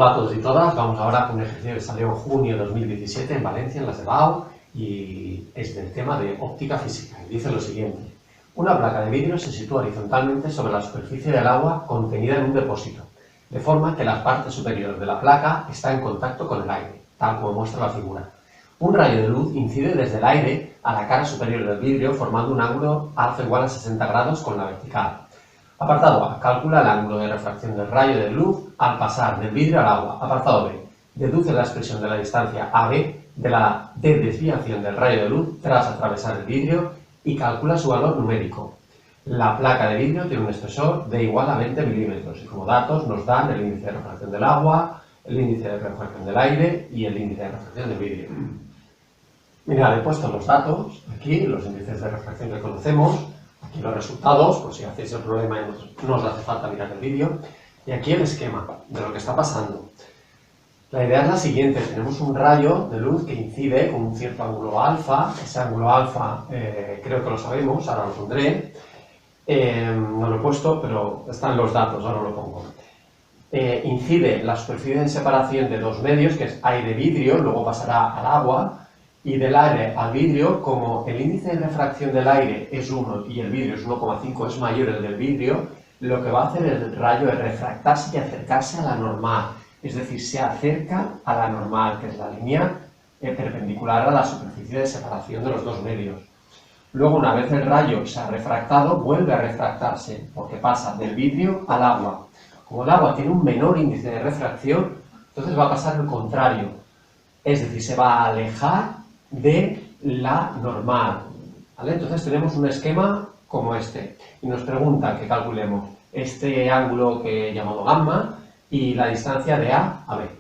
Hola a todos y todas, vamos ahora con un ejercicio que salió en junio de 2017 en Valencia, en la SEBAU, y es del tema de óptica física. Y dice lo siguiente: una placa de vidrio se sitúa horizontalmente sobre la superficie del agua contenida en un depósito, de forma que la parte superior de la placa está en contacto con el aire, tal como muestra la figura. Un rayo de luz incide desde el aire a la cara superior del vidrio formando un ángulo alfa igual a 60 grados con la vertical. Apartado A. Calcula el ángulo de refracción del rayo de luz al pasar del vidrio al agua. Apartado B. Deduce la expresión de la distancia AB de la desviación del rayo de luz tras atravesar el vidrio y calcula su valor numérico. La placa de vidrio tiene un espesor de igual a 20 milímetros y como datos nos dan el índice de refracción del agua, el índice de refracción del aire y el índice de refracción del vidrio. Mirad, he puesto los datos aquí, los índices de refracción que conocemos. Aquí los resultados, por si hacéis el problema y no os hace falta mirar el vídeo. Y aquí el esquema de lo que está pasando. La idea es la siguiente: tenemos un rayo de luz que incide con un cierto ángulo alfa. Ese ángulo alfa creo que lo sabemos, ahora lo pondré. No lo he puesto, pero están los datos, ahora lo pongo. Incide la superficie de separación de dos medios, que es aire-vidrio, luego pasará al agua. Y del aire al vidrio, como el índice de refracción del aire es 1 y el vidrio es 1,5, es mayor el del vidrio, lo que va a hacer el rayo es refractarse y acercarse a la normal. Es decir, se acerca a la normal, que es la línea perpendicular a la superficie de separación de los dos medios. Luego, una vez el rayo se ha refractado, vuelve a refractarse, porque pasa del vidrio al agua. Como el agua tiene un menor índice de refracción, entonces va a pasar el contrario. Es decir, se va a alejar de la normal, ¿vale? Entonces tenemos un esquema como este y nos pregunta que calculemos este ángulo que he llamado gamma y la distancia de A a B.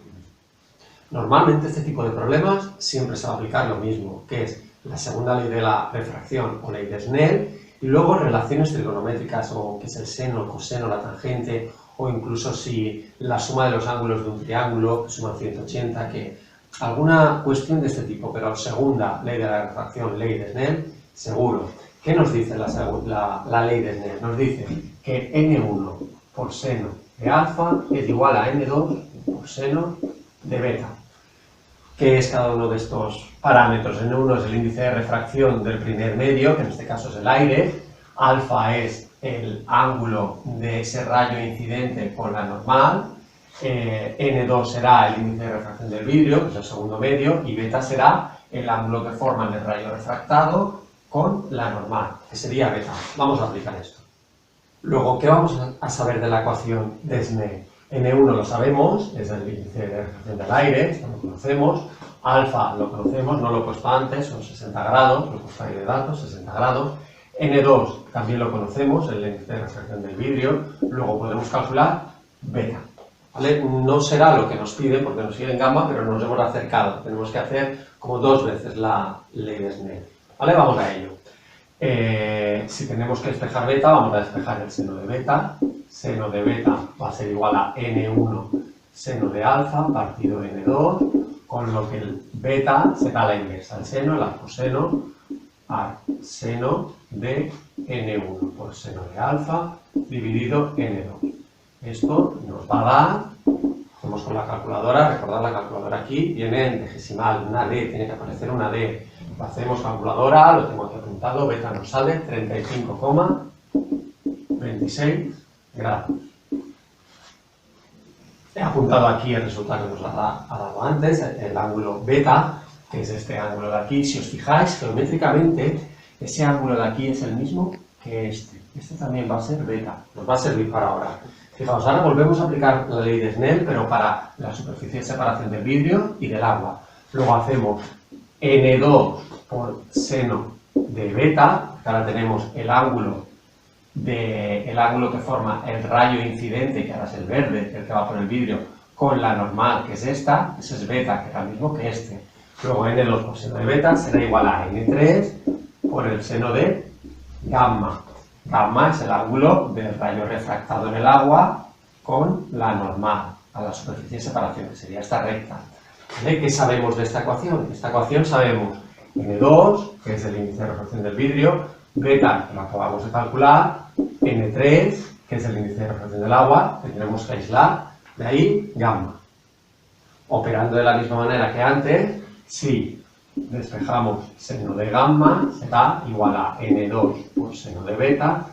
Normalmente este tipo de problemas siempre se va a aplicar lo mismo, que es la segunda ley de la refracción o ley de Snell y luego relaciones trigonométricas, o que es el seno, el coseno, la tangente, o incluso si la suma de los ángulos de un triángulo que suman 180, que alguna cuestión de este tipo, pero segunda ley de la refracción, ley de Snell, seguro. ¿Qué nos dice la ley de Snell? Nos dice que n1 por seno de alfa es igual a n2 por seno de beta. ¿Qué es cada uno de estos parámetros? N1 es el índice de refracción del primer medio, que en este caso es el aire. Alfa es el ángulo de ese rayo incidente con la normal. N2 será el índice de refracción del vidrio, que es el segundo medio, y beta será el ángulo que forma el rayo refractado con la normal, que sería beta. Vamos a aplicar esto. Luego, ¿qué vamos a saber de la ecuación de Snell? N1 lo sabemos, es el índice de refracción del aire, esto lo conocemos. Alfa lo conocemos, no lo he puesto antes, son 60 grados, lo he puesto ahí de datos, 60 grados. N2 también lo conocemos, el índice de refracción del vidrio. Luego podemos calcular beta. ¿Vale? No será lo que nos pide porque nos piden gamma, pero nos hemos acercado. Tenemos que hacer como 2 veces la ley de Snell. ¿Vale? Vamos a ello. Si tenemos que despejar beta, vamos a despejar el seno de beta. Seno de beta va a ser igual a n1 seno de alfa partido n2, con lo que el beta será la inversa. El seno, el coseno, a seno de n1 por seno de alfa dividido n2. Esto nos va a dar, hacemos con la calculadora, recordad la calculadora aquí, viene en decisimal, una D, tiene que aparecer una D. Lo hacemos calculadora, lo tengo aquí apuntado, beta nos sale 35,26 grados. He apuntado aquí el resultado que nos ha dado antes, el ángulo beta, que es este ángulo de aquí. Si os fijáis, geométricamente, ese ángulo de aquí es el mismo que este. Este también va a ser beta, nos va a servir para ahora. Fijaos, ahora volvemos a aplicar la ley de Snell, pero para la superficie de separación del vidrio y del agua. Luego hacemos n2 por seno de beta, que ahora tenemos el ángulo que forma el rayo incidente, que ahora es el verde, el que va por el vidrio, con la normal, que es esta, ese es beta, que es el mismo que este. Luego n2 por seno de beta será igual a n3 por el seno de gamma. Gamma es el ángulo del rayo refractado en el agua con la normal, a la superficie de separación, que sería esta recta. ¿Vale? ¿Qué sabemos de esta ecuación? De esta ecuación sabemos N2, que es el índice de refracción del vidrio, beta, que lo acabamos de calcular, N3, que es el índice de refracción del agua, que tenemos que aislar, de ahí gamma. Operando de la misma manera que antes, si despejamos seno de gamma, será igual a n2 por seno de beta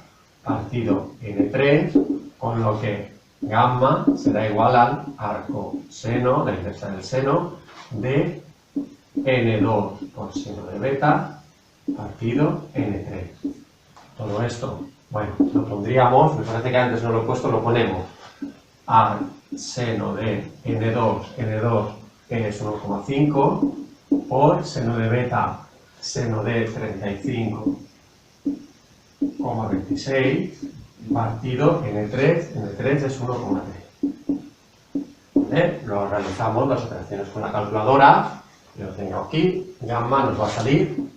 partido n3, con lo que gamma será igual al arcoseno, la inversa del seno, de n2 por seno de beta partido n3. Todo esto, bueno, lo pondríamos, me parece que antes no lo he puesto, lo ponemos a seno de n2 es 1,5 por seno de beta, seno de 35,26 partido n3 es 1,3. ¿Vale? Lo realizamos las operaciones con la calculadora, yo lo tengo aquí, gamma nos va a salir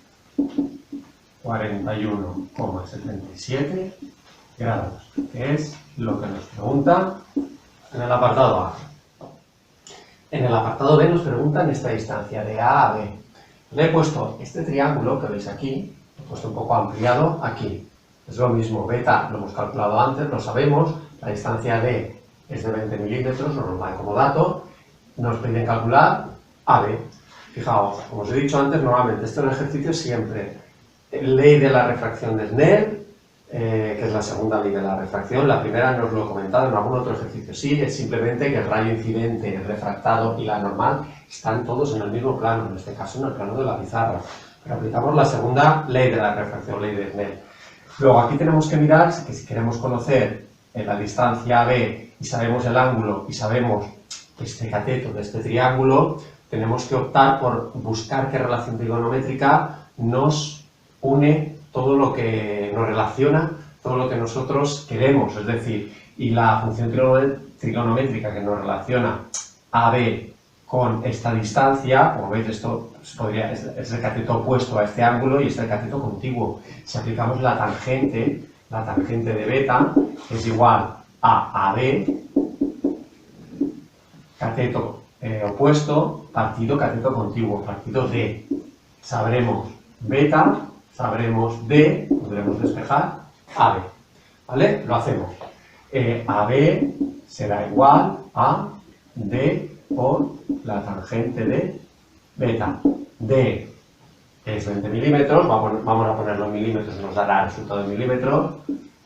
41,77 grados, que es lo que nos pregunta en el apartado A. En el apartado B nos preguntan esta distancia de A a B. Le he puesto este triángulo que veis aquí, lo he puesto un poco ampliado aquí. Es lo mismo, beta lo hemos calculado antes, lo sabemos, la distancia D es de 20 milímetros, nos da como dato, nos piden calcular AB. Fijaos, como os he dicho antes, normalmente este es un ejercicio siempre ley de la refracción de Snell, que es la segunda ley de la refracción. La primera no os lo he comentado en algún otro ejercicio, sí, es simplemente que el rayo incidente, el refractado y la normal están todos en el mismo plano, en este caso en el plano de la pizarra. Pero aplicamos la segunda ley de la refracción, ley de Snell. Luego aquí tenemos que mirar que si queremos conocer la distancia AB y sabemos el ángulo y sabemos este cateto de este triángulo, tenemos que optar por buscar qué relación trigonométrica nos une todo lo que nos relaciona, todo lo que nosotros queremos, es decir, y la función trigonométrica que nos relaciona AB con esta distancia, como veis esto es el cateto opuesto a este ángulo y es el cateto contiguo. Si aplicamos la tangente de beta es igual a AB, cateto opuesto, partido cateto contiguo, partido D. Sabremos beta, sabremos D, podremos despejar AB. ¿Vale? Lo hacemos. AB será igual a D por la tangente de beta. D es 20 milímetros, vamos a ponerlo en milímetros, nos dará el resultado en milímetros.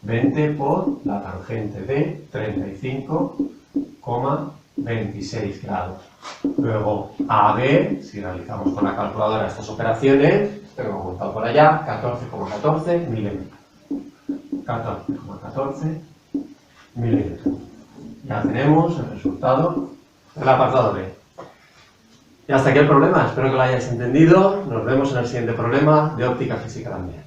20 por la tangente de 35,26 grados. Luego AB, si realizamos con la calculadora estas operaciones, tengo apuntado por allá, 14,14 milímetros. 14,14 milímetros. Ya tenemos el resultado del apartado B. Y hasta aquí el problema, espero que lo hayáis entendido. Nos vemos en el siguiente problema de óptica física también.